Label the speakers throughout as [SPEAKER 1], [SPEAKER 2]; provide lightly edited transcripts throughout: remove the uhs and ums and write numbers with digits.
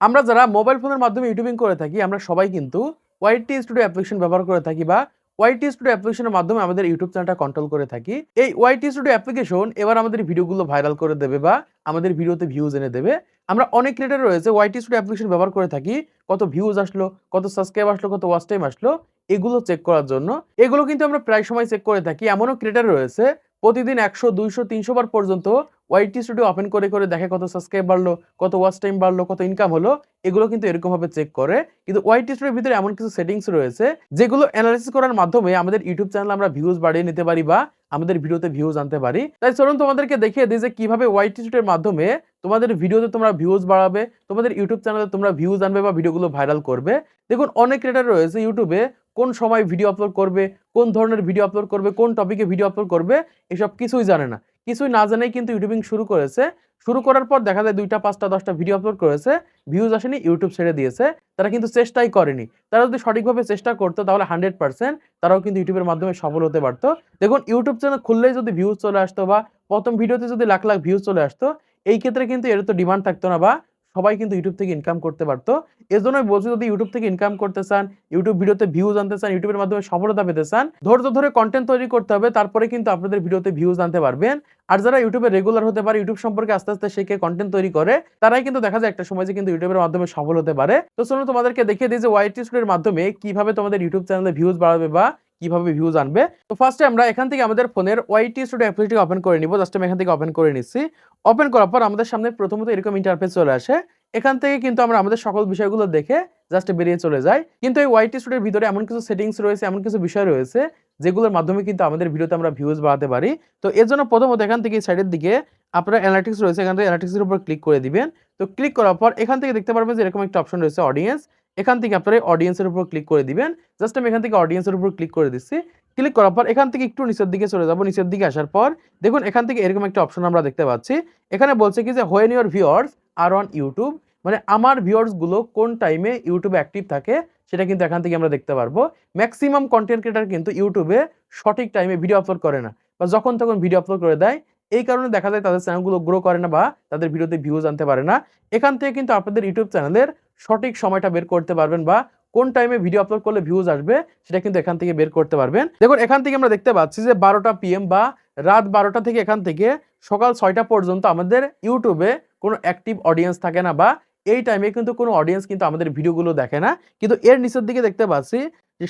[SPEAKER 1] আমরা যারা মোবাইল ফোনের মাধ্যমে ইউটিউবিং করে থাকি, আমরা সবাই কিন্তু ওয়াইটি স্টুডিও অ্যাপ্লিকেশন ব্যবহার করে থাকি বা ওয়াইটি স্টুডিও অ্যাপ্লিকেশনের মাধ্যমে আমাদের ইউটিউব চ্যানেলটা কন্ট্রোল করে থাকি। এই ওয়াইটি স্টুডিও অ্যাপ্লিকেশন এবার আমাদের ভিডিওগুলো ভাইরাল করে দেবে বা আমাদের ভিডিওতে ভিউজ এনে দেবে। আমরা অনেক ক্রিয়েটর রয়েছে ওয়াইটি স্টুডিও অ্যাপ্লিকেশন ব্যবহার করে থাকি। কত ভিউজ আসলো, কত সাবস্ক্রাইব আসলো, কত ওয়াচ টাইম আসলো, এগুলো চেক করার জন্য। এগুলো কিন্তু আমরা প্রায় সময় চেক করে থাকি। এমনও ক্রিয়েটর রয়েছে প্রতিদিন 100, 200, 300 বার পর্যন্ত ওয়াইটি স্টুডিও ওপেন করে করে দেখে কত সাবস্ক্রাইব বাড়লো, কত ওয়াচ টাইম বাড়লো, কত ইনকাম হলো। এগুলো কিন্তু এরকম ভাবে চেক করে। কিন্তু ওয়াইটি স্টুডিওর ভিতরে এমন কিছু সেটিংস রয়েছে যেগুলো অ্যানালাইসিস করার মাধ্যমে আমাদের ইউটিউব চ্যানেলে আমরা ভিউজ বাড়িয়ে নিতে পারি বা আমাদের ভিডিওতে ভিউজ আনতে পারি। তাই চলুন তোমাদেরকে দেখিয়ে দিই যে কিভাবে ওয়াইটি স্টুডিওর মাধ্যমে তোমাদের ভিডিওতে তোমরা ভিউজ বাড়াবে, তোমাদের ইউটিউব চ্যানেলে তোমরা ভিউজ আনবে বা ভিডিওগুলো ভাইরাল করবে। দেখুন অনেক ক্রিয়েটর রয়েছে ইউটিউবে কোন সময় ভিডিও আপলোড করবে, কোন ধরনের ভিডিও আপলোড করবে, কোন টপিকে ভিডিও আপলোড করবে, এসব কিছুই জানে না। কিছুই না জানেই কিন্তু ইউটিউবিং শুরু করেছে। শুরু করার পর দেখা যায় ২টা, ৫টা, ১০টা ভিডিও আপলোড করেছে, ভিউজ আসেনি, ইউটিউব ছেড়ে দিয়েছে। তারা কিন্তু চেষ্টাই করেনি। তারা যদি সঠিকভাবে চেষ্টা করতো তাহলে 100% তারাও কিন্তু ইউটিউবের মাধ্যমে সফল হতে পারত। দেখুন ইউটিউব চ্যানেল খুললেই যদি ভিউজ চলে আসতো বা প্রথম ভিডিওতে যদি লাখ, লাখ ভিউজ চলে আসতো, এই ক্ষেত্রে কিন্তু এর তো ডিমান্ড থাকতো না বা সবাই কিন্তু ইউটিউব থেকে ইনকাম করতে পারত। এজন্যই বলছি যদি ইউটিউব থেকে ইনকাম করতে চান, ইউটিউব ভিডিওতে ভিউজ আনতে চান, ইউটিউবের মাধ্যমে সফলতা পেতে চান, ধৈর্য ধরে কনটেন্ট তৈরি করতে হবে। তারপরে কিন্তু আপনাদের ভিডিওতে ভিউজ আনতে পারবেন। আর যারা ইউটিউবে রেগুলার হতে পারে, ইউটিউব সম্পর্কে আস্তে আস্তে শিখে কনটেন্ট তৈরি করে, তারাই কিন্তু দেখা যায় একটা সময় যে কিন্তু ইউটিউবের মাধ্যমে সফল হতে পারে। তো চলুন তোমাদেরকে দেখিয়ে দিই যে ওয়াইটি স্টুডিওর মাধ্যমে কিভাবে তোমাদের ইউটিউব চ্যানেলে ভিউজ বাড়াবে বা কিভাবে ভিউজ আনবে। তো ফার্স্টে আমরা এখান থেকে আমাদের ফোনের ওয়াইটি স্টুডিও অ্যাপ্লিকেশনটি ওপেন করে নিব। জাস্ট আমি এখান থেকে ওপেন করে নিচ্ছি। ওপেন করার পর আমাদের সামনে প্রথমত এরকম ইন্টারফেস চলে আসে। এখান থেকে কিন্তু আমরা আমাদের সকল বিষয়গুলো দেখে জাস্ট বেরিয়ে চলে যাই। কিন্তু এই ওয়াইটি স্টুডিওর ভিতরে এমন কিছু সেটিংস রয়েছে, এমন কিছু বিষয় রয়েছে যেগুলোর মাধ্যমে কিন্তু আমাদের ভিডিওতে আমরা ভিউজ বাড়াতে পারি। তো এর জন্য প্রথমত এখান থেকে সাইডের দিকে আপনার অ্যানালিটিক্স রয়েছে, এখান থেকে অ্যানালিটিক্স এর উপর ক্লিক করে দিবেন। তো ক্লিক করার পর এখান থেকে দেখতে পারবেন যে এরকম একটা অপশন রয়েছে অডিয়েন্স। এখান থেকে আপনারা অডিয়েন্স এর উপর ক্লিক করে দিবেন। জাস্ট আমি এখান থেকে অডিয়েন্স এর উপর ক্লিক করে দিচ্ছি। ক্লিক করার পর এখান থেকে একটু নিচের দিকে চলে যাব। নিচের দিকে আসার পর দেখুন এখান থেকে এরকম একটা অপশন আমরা দেখতে পাচ্ছি। এখানে বলছে কি যে when your viewers are on YouTube, মানে আমার ভিউয়ার্স গুলো কোন টাইমে ইউটিউবে অ্যাক্টিভ থাকে সেটা কিন্তু এখান থেকে আমরা দেখতে পারবো। ম্যাক্সিমাম কন্টেন্ট ক্রিয়েটর কিন্তু ইউটিউবে সঠিক টাইমে ভিডিও আপলোড করে না বা যখন তখন ভিডিও আপলোড করে দেয়। এই কারণে দেখা যায় তাদের চ্যানেলগুলো গ্রো করে না বা তাদের ভিডিওতে ভিউজ আনতে পারে না। এখান থেকে কিন্তু আপনাদের ইউটিউব চ্যানেলের সঠিক সময়টা বের করতে পারবেন বা কোন টাইমে ভিডিও আপলোড করলে ভিউজ আসবে সেটা কিন্তু এখান থেকে বের করতে পারবেন। দেখুন এখান থেকে আমরা দেখতে পাচ্ছি যে 12টা PM বা রাত 12টা থেকে এখান থেকে সকাল 6টা পর্যন্ত আমাদের ইউটিউবে কোনো অ্যাক্টিভ অডিয়েন্স থাকে না বা এই টাইমে কিন্তু কোনো অডিয়েন্স কিন্তু আমাদের ভিডিওগুলো দেখে না। কিন্তু এর নিচের দিকে দেখতে পাচ্ছি যে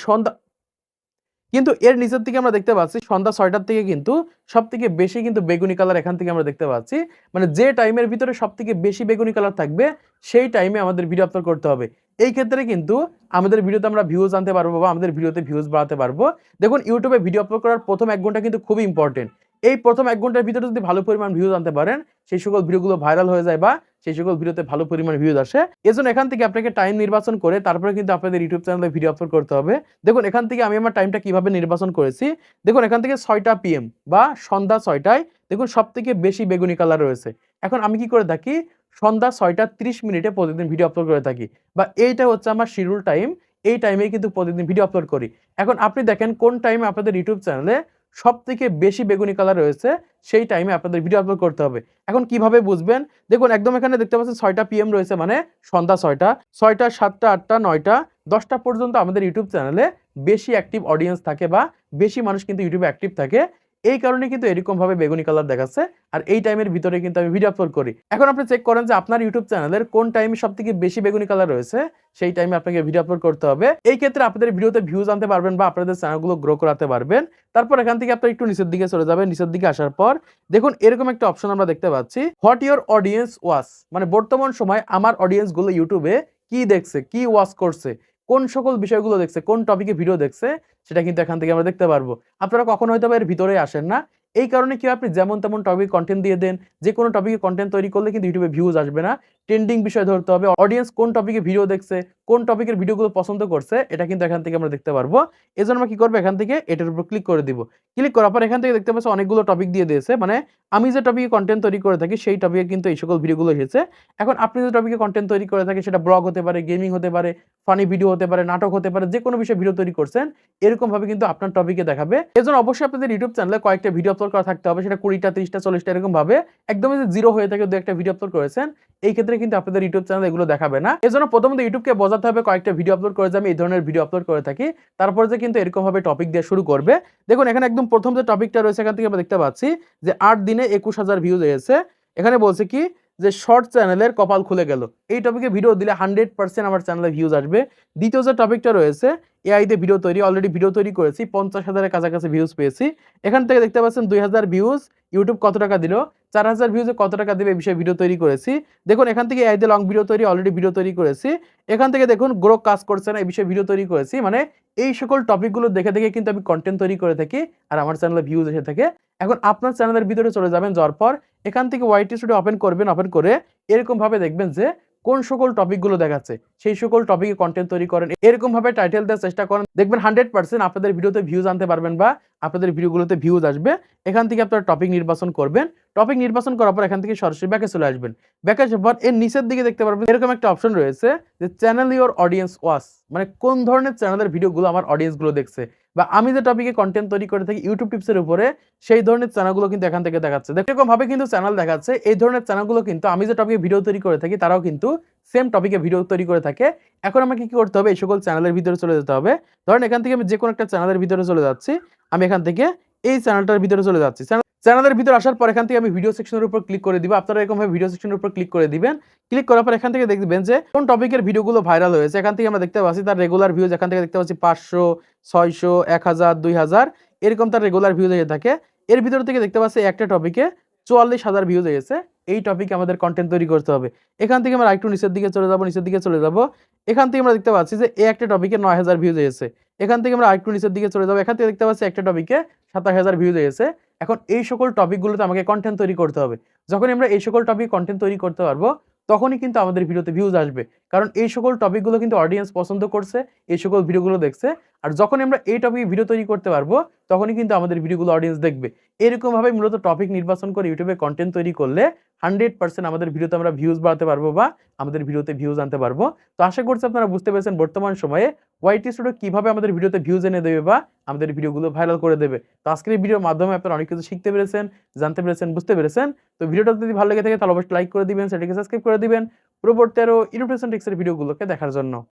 [SPEAKER 1] আমরা দেখতে পাচ্ছি সন্ধ্যা ৬টার থেকে কিন্তু সবথেকে বেশি কিন্তু বেগুনি কালার এখান থেকে আমরা দেখতে পাচ্ছি। মানে যে টাইমের ভিতরে সবথেকে বেশি বেগুনি কালার থাকবে সেই টাইমে আমাদের ভিডিও আপলোড করতে হবে। এই ক্ষেত্রে কিন্তু আমাদের ভিডিওতে আমরা ভিউজ আনতে পারবো বা আমাদের ভিডিওতে ভিউজ বাড়াতে পারবো। দেখুন ইউটিউবে ভিডিও আপলোড করার প্রথম ১ ঘন্টা কিন্তু খুবই ইম্পোর্টেন্ট। এই প্রথম ১ ঘন্টার ভিতরে যদি ভালো পরিমাণ ভিউজ আনতে পারেন, সেই সকল ভিডিওগুলো ভাইরাল হয়ে যায় বা সেই সকল ভিডিওতে ভালো পরিমাণ ভিউজ আসে। এজন্য এখান থেকে আপনাকে টাইম নির্বাচন করে তারপরে কিন্তু আপনাদের ইউটিউব চ্যানেলে ভিডিও আপলোড করতে হবে। দেখুন এখান থেকে আমি আমার টাইমটা কিভাবে নির্বাচন করেছি। দেখুন এখান থেকে ৬টা PM বা সন্ধ্যা ৬টায় দেখুন সবথেকে বেশি বেগুনি কালার রয়েছে। এখন আমি কি করে থাকি, সন্ধ্যা ৬টা ৩০ মিনিটে প্রতিদিন ভিডিও আপলোড করে থাকি বা এইটা হচ্ছে আমার শিডিউল টাইম। এই টাইমেই কিন্তু প্রতিদিন ভিডিও আপলোড করি। এখন আপনি দেখেন কোন টাইমে আপনাদের ইউটিউব চ্যানেলে সবথেকে বেশি বেগুনি কালার রয়েছে, সেই টাইমে আপনাদের ভিডিও আপলোড করতে হবে। এখন কিভাবে বুঝবেন? দেখুন একদম এখানে দেখতে পাচ্ছেন ৬টা PM রয়েছে মানে সন্ধ্যা ৬টা, ৬টা, ৭টা, ৮টা, ৯টা, ১০টা পর্যন্ত আমাদের ইউটিউব চ্যানেলে বেশি অ্যাক্টিভ অডিয়েন্স থাকে বা বেশি মানুষ কিন্তু ইউটিউবে অ্যাক্টিভ থাকে। এই কারণে কিন্তু এরকমভাবে বেগুনি কালার দেখাচ্ছে। আর এই টাইমের ভিতরে কিন্তু আমি ভিডিও আপলোড করি। এখন আপনি চেক করেন যে আপনার ইউটিউব চ্যানেলের কোন টাইমে সবথেকে বেশি বেগুনি কালার রয়েছে, সেই টাইমে আপনাকে ভিডিও আপলোড করতে হবে। এই ক্ষেত্রে আপনাদের ভিডিওতে ভিউজ আনতে পারবেন বা আপনাদের চ্যানেলগুলো গ্রো করাতে পারবেন। তারপর এখান থেকে আপনি একটু নিচের দিকে চলে যাবেন। নিচের দিকে আসার পর দেখুন এরকম একটা অপশন আমরা দেখতে পাচ্ছি, হোয়াট ইওর অডিয়েন্স ওয়াচ, মানে বর্তমান সময় আমার অডিয়েন্স গুলো ইউটিউবে কি দেখছে, কি ওয়াচ করছে, কোন সকল বিষয়গুলো দেখছে, কোন টপিকে ভিডিও দেখছে, সেটা কিন্তু এখান থেকে আমরা দেখতে পারবো। আপনারা কখনো হয়তো এর ভিতরে আসেন না। এই কারণে কি আপনি যেমন তেমন টপিক কন্টেন্ট দিয়ে দেন, যে কোনো টপিকে কন্টেন্ট তৈরি করলে কিন্তু ইউটিউবে ভিউজ আসবে না। ট্রেন্ডিং বিষয় ধরতে হবে, অডিয়েন্স কোন টপিকে ভিডিও দেখছে, কোন টপিকের ভিডিওগুলো পছন্দ করছে, এটা কিন্তু এখান থেকে আমরা দেখতে পারবো। এজন্য আমরা কি করবো, এখান থেকে এটার উপর ক্লিক করে দিব। ক্লিক করার পর এখান থেকে দেখতে পাচ্ছি অনেকগুলো টপিক দিয়ে দিয়েছে, মানে আমি যে টপিকে কন্টেন্ট তৈরি করে থাকি সেই টপিকে কিন্তু এই সকল ভিডিওগুলো এসেছে। এখন আপনি যে টপিকে কন্টেন্ট তৈরি করে থাকেন সেটা ব্লগ হতে পারে, গেমিং হতে পারে, ফানি ভিডিও হতে পারে, নাটক হতে পারে, যে কোনো বিষয়ে ভিডিও তৈরি করছেন, এরকম ভাবে কিন্তু আপনার টপিকে দেখাবে। এজন্য অবশ্যই আপনাদের ইউটিউব চ্যানেলে কয়েকটা ভিডিও আপলোড করা থাকতে হবে, সেটা 20টা 30টা 40টা এরকম ভাবে। একদমই যে জিরো হয়ে থাকে দু একটা ভিডিও আপলোড করেছেন, এই ক্ষেত্রে কিন্তু আপনাদের ইউটিউব চ্যানেল এগুলো দেখাবে না। এজন্য প্রথমত ইউটিউবকে বোঝাতে হবে কয়েকটা ভিডিও আপলোড করে যে আমি এই ধরনের ভিডিও আপলোড করে থাকি, তারপর যে কিন্তু এরকম ভাবে টপিক দিয়ে শুরু করবে। দেখুন এখানে একদম প্রথম যে টপিকটা রয়েছে এখান থেকে আমরা দেখতে পাচ্ছি যে 8 দিনে 21,000 ভিউজ এসেছে। এখানে বলছে কি যে শর্ট চ্যানেলের কপাল খুলে গেল। এই টপিকে ভিডিও দিলে 100% আমার চ্যানেলে ভিউজ আসবে। দ্বিতীয় যে টপিকটা রয়েছে এআই দিয়ে ভিডিও তৈরি, অলরেডি ভিডিও তৈরি করেছি, 50,000 এর কাছাকাছি ভিউজ পেয়েছি। এখান থেকে দেখতে পাচ্ছেন 2000 ভিউজ, ইউটিউব কত টাকা দিল, 4000 ভিউজে কত টাকা দিবে এই বিষয়ে ভিডিও তৈরি করেছি। দেখুন এখান থেকে এআই দিয়ে লং ভিডিও তৈরি, অলরেডি ভিডিও তৈরি করেছি। এখান থেকে দেখুন গ্রো কাজ করছে না, এই বিষয়ে ভিডিও তৈরি করেছি। মানে এই সকল টপিকগুলো দেখে দেখে কিন্তু আমি কন্টেন্ট তৈরি করে থাকি আর আমার চ্যানেলে ভিউজ এসে থাকে। এখন আপনার চ্যানেলের ভিতরে চলে যাবেন, যাওয়ার পর এখান থেকে ওয়াইটি স্টুডিও ওপেন করবেন, ওপেন করে এরকম ভাবে দেখবেন যে কোন সকল টপিকগুলো দেখাচ্ছে, সেই সকল টপিকে কন্টেন্ট তৈরি করেন, এরকম ভাবে টাইটেল দেওয়ার চেষ্টা করেন, দেখবেন 100% আপনাদের ভিডিওতে ভিউজ আনতে পারবেন বা আপনাদের ভিডিওগুলোতে ভিউজ আসবে। এখান থেকে আপনারা টপিক নির্বাচন করবেন, টপিক নির্বাচন করার পর এখান থেকে সরাসরি ব্যাকে চলে আসবেন। ব্যাকে আসার পর এর নিচের দিকে দেখতে পারবেন এরকম একটা অপশন রয়েছে যে চ্যানেল ইওর অডিয়েন্স ওয়াচ, মানে কোন ধরনের চ্যানেলের ভিডিওগুলো আমার অডিয়েন্সগুলো দেখছে, বা আমি যে টপিকে কন্টেন্ট তৈরি করে থাকি ইউটিউব টিপসের উপরে, সেই ধরনের চ্যানেলগুলো কিন্তু এখান থেকে দেখাচ্ছে। এরকম ভাবে কিন্তু চ্যানেল দেখাচ্ছে। এই ধরনের চ্যানেলগুলো কিন্তু আমি যে টপিকে ভিডিও তৈরি করে থাকি তারাও কিন্তু সেম টপিকে ভিডিও তৈরি করে থাকে। এখন আমাকে কি করতে হবে, এই সকল চ্যানেলের ভিতরে চলে যেতে হবে। ধরেন এখান থেকে আমি যে কোনো একটা চ্যানেলের ভিতরে চলে যাচ্ছি, আমি এখান থেকে এই চ্যানেলটার ভিতরে চলে যাচ্ছি। চ্যানেলের ভিতরে আসার পর এখান থেকে আমি ভিডিও সেকশনের উপর ক্লিক করে দিব। আপনারা এরকম ভাবে ভিডিও সেকশনের উপর ক্লিক করে দিবেন। ক্লিক করার পর এখান থেকে দেখবেন যে কোন টপিকের ভিডিওগুলো ভাইরাল হয়েছে। এখান থেকে আমরা দেখতে পাচ্ছি তার রেগুলার ভিউজ, এখান থেকে দেখতে পাচ্ছি 500, 600, 1000, 2000 এরকম তার রেগুলার ভিউজ এসে থাকে। এর ভিতর থেকে দেখতে পাচ্ছি একটা টপিকে 44,000 ভিউজ এসেছে। এই টপিকে আমাদের কন্টেন্ট তৈরি করতে হবে। এখান থেকে আমরা আরেকটু নিচের দিকে চলে যাব, নিচের দিকে চলে যাব। এখান থেকে আমরা দেখতে পাচ্ছি যে এই একটা টপিকে 9,000 ভিউজ এসেছে। এখান থেকে আমরা আরেকটু নিচের দিকে চলে যাব। এখান থেকে দেখতে পাচ্ছি একটা টপিকে 27,000 ভিউজ এসেছে। এখন এই সকল টপিকগুলোতে আমাকে কন্টেন্ট তৈরি করতে হবে। যখন আমরা এই সকল টপিক কন্টেন্ট তৈরি করতে পারবো, তখনই কিন্তু আমাদের ভিডিওতে ভিউজ আসবে। কারণ এই সকল টপিকগুলো কিন্তু অডিয়েন্স পছন্দ করছে, এই সকল ভিডিওগুলো দেখছে। আর যখন আমরা এই টপিকে ভিডিও তৈরি করতে পারবো, তখনই কিন্তু আমাদের ভিডিওগুলো অডিয়েন্স দেখবে। এরকমভাবে মূলত টপিক নির্বাচন করে ইউটিউবে কন্টেন্ট তৈরি করলে 100% আমাদের ভিডিওতে আমরা ভিউজ বাড়াতে পারবো বা আমাদের ভিডিওতে ভিউজ আনতে পারবো। তো আশা করছি আপনারা বুঝতে পেরেছেন বর্তমান সময়ে ওয়াইটি স্টুডিও কিভাবে আমাদের ভিডিওতে ভিউজ এনে দেবে বা আমাদের ভিডিওগুলো ভাইরাল করে দেবে। তো আজকের এই ভিডিওর মাধ্যমে আপনারা অনেক কিছু শিখতে পেরেছেন, জানতে পেরেছেন, বুঝতে পেরেছেন। তো ভিডিওটা যদি ভালো লেগে থাকে তাহলে অবশ্যই লাইক করে দিবেন, চ্যানেলটিকে সাবস্ক্রাইব করে দিবেন পরবর্তী আরো ইউটিউব টিপস এর ভিডিওগুলোকে দেখার জন্য।